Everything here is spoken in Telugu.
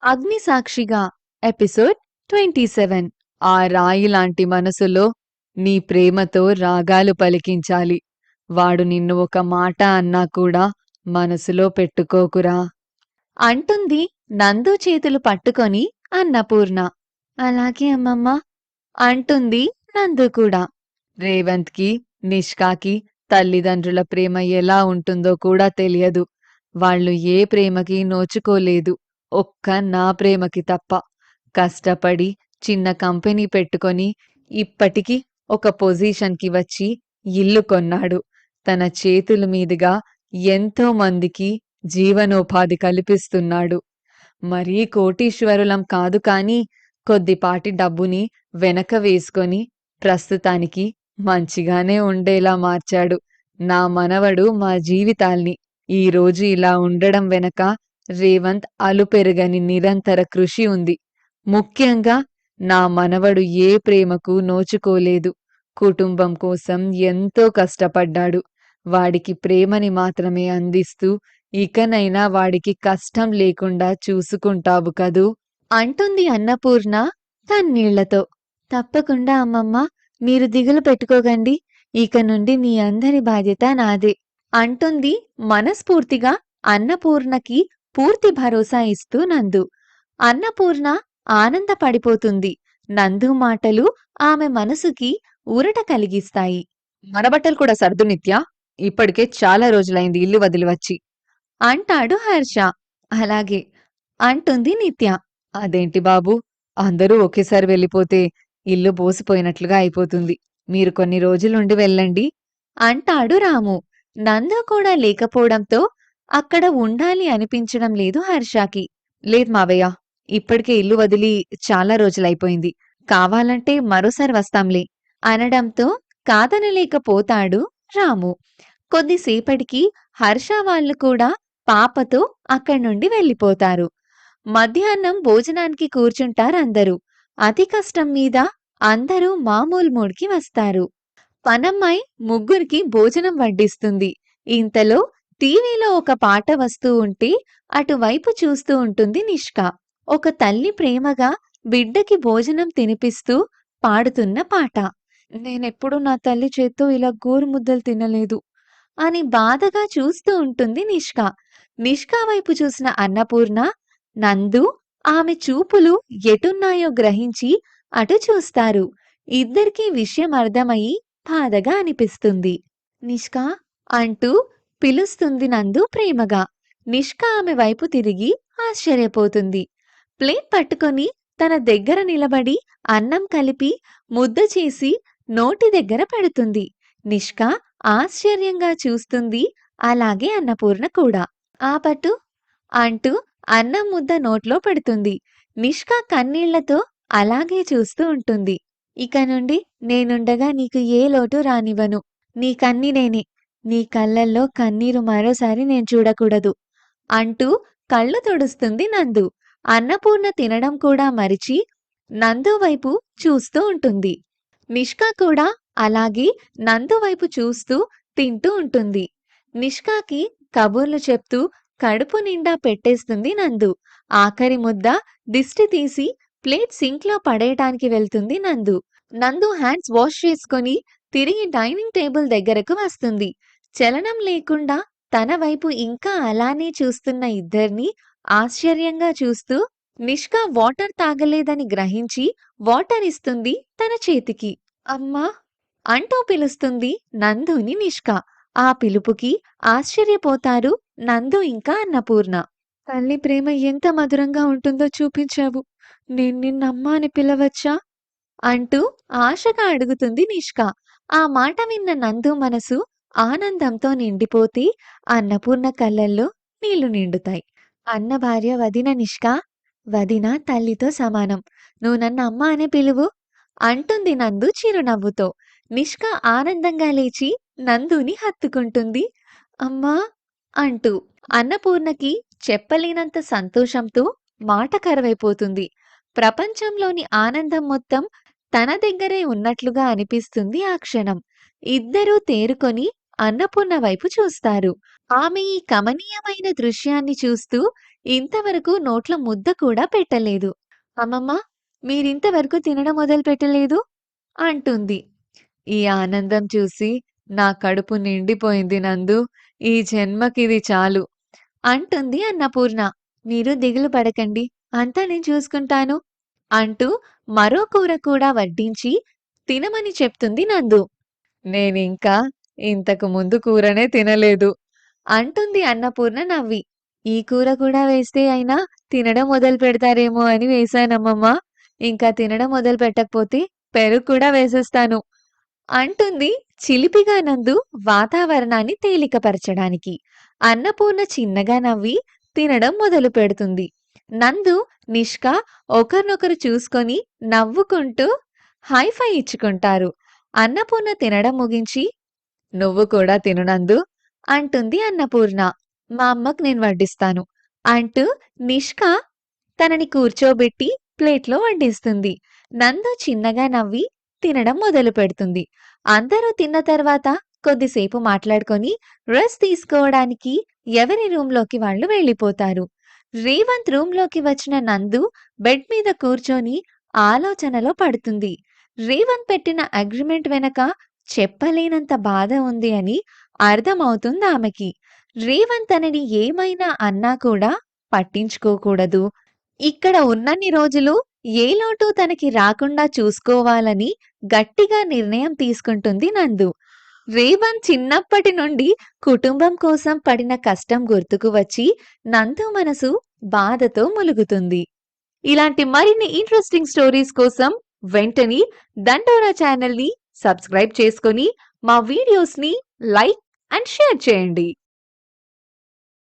అగ్నిసాక్షిగా ఎపిసోడ్ 27. ఆ రాయి లాంటి మనసులో నీ ప్రేమతో రాగాలు పలికించాలి. వాడు నిన్ను ఒక మాట అన్నా కూడా మనసులో పెట్టుకోకురా అంటుంది నందు చేతులు పట్టుకొని అన్నపూర్ణ. అలాగే అమ్మమ్మ అంటుంది నందు కూడా. రేవంత్కి, నిష్కాకి తల్లిదండ్రుల ప్రేమ ఎలా ఉంటుందో కూడా తెలియదు. వాళ్ళు ఏ ప్రేమకి నోచుకోలేదు, ఒక్క నా ప్రేమకి తప్ప. కష్టపడి చిన్న కంపెనీ పెట్టుకొని ఇప్పటికి ఒక పొజిషన్కి వచ్చి ఇల్లు కొన్నాడు. తన చేతుల మీదుగా ఎంతో మందికి జీవనోపాధి కల్పిస్తున్నాడు. మరీ కోటీశ్వరులం కాదు కానీ కొద్దిపాటి డబ్బుని వెనక వేసుకొని ప్రస్తుతానికి మంచిగానే ఉండేలా మార్చాడు. నా మనవడు మా జీవితాల్ని ఈరోజు ఇలా ఉండడం వెనక రేవంత్ అలుపెరగని నిరంతర కృషి ఉంది. ముఖ్యంగా నా మనవడు ఏ ప్రేమకు నోచుకోలేదు. కుటుంబం కోసం ఎంతో కష్టపడ్డాడు. వాడికి ప్రేమని మాత్రమే అందిస్తూ ఇకనైనా వాడికి కష్టం లేకుండా చూసుకుంటావు కదూ అంటుంది అన్నపూర్ణ కన్నీళ్లతో. తప్పకుండా అమ్మమ్మ, మీరు దిగులు పెట్టుకోకండి. ఇక నుండి మీ అందరి బాధ్యత నాదే అంటుంది మనస్ఫూర్తిగా అన్నపూర్ణకి పూర్తి భరోసా ఇస్తూ నందు. అన్నపూర్ణ ఆనందపడిపోతుంది. నందు మాటలు ఆమె మనసుకి ఊరట కలిగిస్తాయి. మన బట్టలు కూడా సర్దు నిత్య, ఇప్పటికే చాలా రోజులైంది ఇల్లు వదిలి వచ్చి అంటాడు హర్ష. అలాగే అంటుంది నిత్య. అదేంటి బాబు, అందరూ ఒకేసారి వెళ్ళిపోతే ఇల్లు బోసిపోయినట్లుగా అయిపోతుంది. మీరు కొన్ని రోజులుండి వెళ్ళండి అంటాడు రాము. నందు కూడా లేకపోవడంతో అక్కడ ఉండాలి అనిపించడం లేదు హర్షకి. లేదు మావయ్య, ఇప్పటికే ఇల్లు వదిలి చాలా రోజులైపోయింది. కావాలంటే మరోసారి వస్తాంలే అనడంతో కాదనలేకపోతాడు రాము. కొద్దిసేపటికి హర్ష వాళ్ళు కూడా పాపతో అక్కడి నుండి వెళ్ళిపోతారు. మధ్యాహ్నం భోజనానికి కూర్చుంటారందరూ. అతి కష్టం మీద అందరూ మామూలు మూడ్కి వస్తారు. పనమ్మాయి ముగ్గురికి భోజనం వడ్డిస్తుంది. ఇంతలో టీవీలో ఒక పాట వస్తూ ఉంటే అటువైపు చూస్తూ ఉంటుంది నిష్క. ఒక తల్లి ప్రేమగా బిడ్డకి భోజనం తినిపిస్తూ పాడుతున్న పాట. నేనెప్పుడూ నా తల్లి చేత్తో ఇలా గోరు ముద్దలు తినలేదు అని బాధగా చూస్తూ ఉంటుంది నిష్క. నిష్క వైపు చూసిన అన్నపూర్ణ, నందు ఆమె చూపులు ఎటున్నాయో గ్రహించి అటు చూస్తారు. ఇద్దరికీ విషయం అర్థమయ్యి బాధగా అనిపిస్తుంది. నిష్క అంటూ పిలుస్తుంది నందు ప్రేమగా. నిష్క ఆమె వైపు తిరిగి ఆశ్చర్యపోతుంది. ప్లేట్ పట్టుకొని తన దగ్గర నిలబడి అన్నం కలిపి ముద్ద చేసి నోటి దగ్గర పెడుతుంది. నిష్క ఆశ్చర్యంగా చూస్తుంది. అలాగే అన్నపూర్ణ కూడా. ఆపట్టు అంటూ అన్నం ముద్ద నోట్లో పెడుతుంది. నిష్క కన్నీళ్లతో అలాగే చూస్తూ ఉంటుంది. ఇక నుండి నేనుండగా నీకు ఏ లోటు రానివ్వను. నీ కన్ని నేనే. నీ కళ్ళల్లో కన్నీరు మరోసారి నేను చూడకూడదు అంటూ కళ్ళు తుడుస్తుంది నందు. అన్నపూర్ణ తినడం కూడా మరిచి నందు వైపు చూస్తూ ఉంటుంది. నిష్క కూడా అలాగే నందు వైపు చూస్తూ తింటూ ఉంటుంది. నిష్కాకి కబుర్లు చెప్తూ కడుపు నిండా పెట్టేస్తుంది నందు. ఆఖరి ముద్ద దిష్టి తీసి ప్లేట్ సింక్లో పడేయటానికి వెళ్తుంది నందు. నందు హ్యాండ్స్ వాష్ చేసుకొని తిరిగి డైనింగ్ టేబుల్ దగ్గరకు వస్తుంది. చలనం లేకుండా తన వైపు ఇంకా అలానే చూస్తున్న ఇద్దర్ని ఆశ్చర్యంగా చూస్తూ నిష్క వాటర్ తాగలేదని గ్రహించి వాటర్ ఇస్తుంది తన చేతికి. అమ్మా అంటూ పిలుస్తుంది నందుని నిష్క. ఆ పిలుపుకి ఆశ్చర్యపోతారు నందు ఇంకా అన్నపూర్ణ. తల్లి ప్రేమ ఎంత మధురంగా ఉంటుందో చూపించావు. నేను నిన్నమ్మా అని పిలవచ్చా అంటూ ఆశగా అడుగుతుంది నిష్క. ఆ మాట విన్న నందు మనసు ఆనందంతో నిండిపోతే అన్నపూర్ణ కళ్ళల్లో నీళ్లు నిండుతాయి. అన్న భార్య వదిన నిష్క. వదిన తల్లితో సమానం. నువ్వు నన్ను అమ్మ అనే పిలువు అంటుంది నందు చిరునవ్వుతో. నిష్క ఆనందంగా లేచి నందుని హత్తుకుంటుంది. అమ్మా అంటూ. అన్నపూర్ణకి చెప్పలేనంత సంతోషంతో మాట కరువైపోతుంది. ప్రపంచంలోని ఆనందం మొత్తం తన దగ్గరే ఉన్నట్లుగా అనిపిస్తుంది ఆ క్షణం. ఇద్దరూ తేరుకొని అన్నపూర్ణ వైపు చూస్తారు. ఆమె ఈ కమనీయమైన దృశ్యాన్ని చూస్తూ ఇంతవరకు నోట్లో ముద్ద కూడా పెట్టలేదు. అమ్మమ్మ, మీరింతవరకు తినడం మొదలుపెట్టలేదు అంటుంది. ఈ ఆనందం చూసి నా కడుపు నిండిపోయింది నందు. ఈ జన్మకిది చాలు అంటుంది అన్నపూర్ణ. మీరు దిగులు పడకండి. అంతా నేను చూసుకుంటాను అంటూ మరో కూర కూడా వడ్డించి తినమని చెప్తుంది నందు. నేనింకా ఇంతకు ముందు కూరనే తినలేదు అంటుంది అన్నపూర్ణ నవ్వి. ఈ కూర కూడా వేస్తే అయినా తినడం మొదలు పెడతారేమో అని వేశానమ్మమ్మ. ఇంకా తినడం మొదలు పెట్టకపోతే పెరుగు కూడా వేసేస్తాను అంటుంది చిలిపిగా నందు వాతావరణాన్ని తేలికపరచడానికి. అన్నపూర్ణ చిన్నగా నవ్వి తినడం మొదలు పెడుతుంది. నందు, నిష్క ఒకరినొకరు చూసుకొని నవ్వుకుంటూ హైఫై ఇచ్చుకుంటారు. అన్నపూర్ణ తినడం ముగించి, "నువ్వు కూడా తిను నందు" అంటుంది అన్నపూర్ణ. "మా అమ్మకు నేను వడ్డిస్తాను" అంటూ నిష్క తనని కూర్చోబెట్టి ప్లేట్‌లో వడ్డిస్తుంది. నందు చిన్నగా నవ్వి తినడం మొదలుపెడుతుంది. అందరూ తిన్న తర్వాత కొద్దిసేపు మాట్లాడుకొని రెస్ట్ తీసుకోవడానికి ఎవరి రూమ్‌లోకి వాళ్ళు వెళ్ళిపోతారు. రేవంత్ రూమ్‌లోకి వచ్చిన నందు బెడ్ మీద కూర్చొని ఆలోచనలో పడుతుంది. రేవంత్ పెట్టిన అగ్రిమెంట్ వెనక చెప్పలేనంత బాధ ఉంది అని అర్థమవుతుందామెకి. రేవంత్ తనని ఏమైనా అన్నా కూడా పట్టించుకోకూడదు. ఇక్కడ ఉన్నన్ని రోజులు ఏ లోటు తనకి రాకుండా చూసుకోవాలని గట్టిగా నిర్ణయం తీసుకుంటుంది నందు. రేవంత్ చిన్నప్పటి నుండి కుటుంబం కోసం పడిన కష్టం గుర్తుకు వచ్చి నందు మనసు బాధతో ములుగుతుంది. ఇలాంటి మరిన్ని ఇంట్రెస్టింగ్ స్టోరీస్ కోసం వెంటనే దండోరా ఛానల్‌ని సబ్స్క్రైబ్ చేసుకొని మా వీడియోస్‌ని లైక్ అండ్ షేర్ చేయండి.